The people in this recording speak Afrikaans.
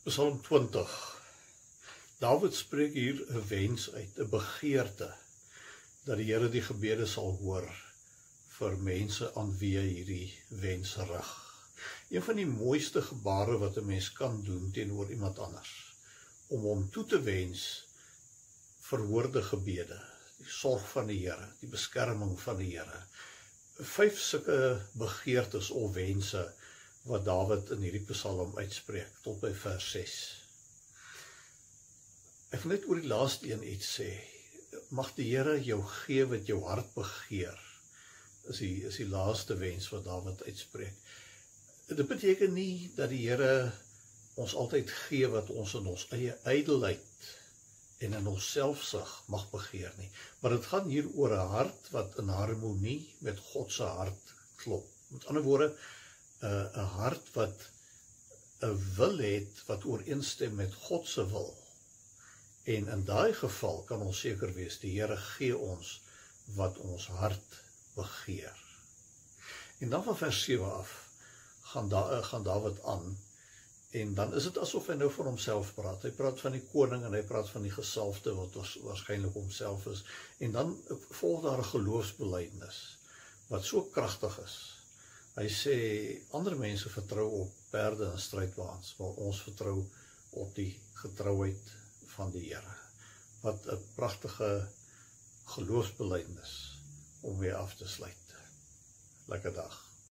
Psalm 20. David spreek hier 'n wens uit, 'n begeerte, dat die Here die gebede sal hoor vir mense aan wie hy hierdie wens rig. Een van die mooiste gebare wat 'n mens kan doen teenoor iemand anders, om hom toe te wens verhoorde gebede, die sorg van die Here, die beskerming van die Here. 5 sulke begeertes of wense wat Dawid in hierdie Psalm uitspreek, tot by vers 6. Ek wil net oor die laaste een iets sê. Mag die Here jou gee wat jou hart begeer, is die laaste wens wat Dawid uitspreek. Dit beteken nie dat die Here ons altyd gee wat ons in ons eie ydelheid en in ons selfsug mag begeer nie. Maar dit gaan hier oor 'n hart wat in harmonie met God se hart klop. Met ander woorde, 'n hart wat 'n wil het wat ooreenstem met God se wil. En in daai geval kan ons seker wees, die Here gee ons wat ons hart begeer. En dan van vers 7 af gaan Dawid aan, en dan is dit asof hy nou van homself praat. Hy praat van die koning en hy praat van die gesalfde wat waarskynlik homself is. En dan volg daar 'n geloofsbelydenis wat so kragtig is. Hy sê, ander mense vertrou op perde en strydwaans, maar ons vertrou op die getrouheid van die Here. Wat 'n pragtige geloofsbelydenis om weer af te sluit. Lekker dag.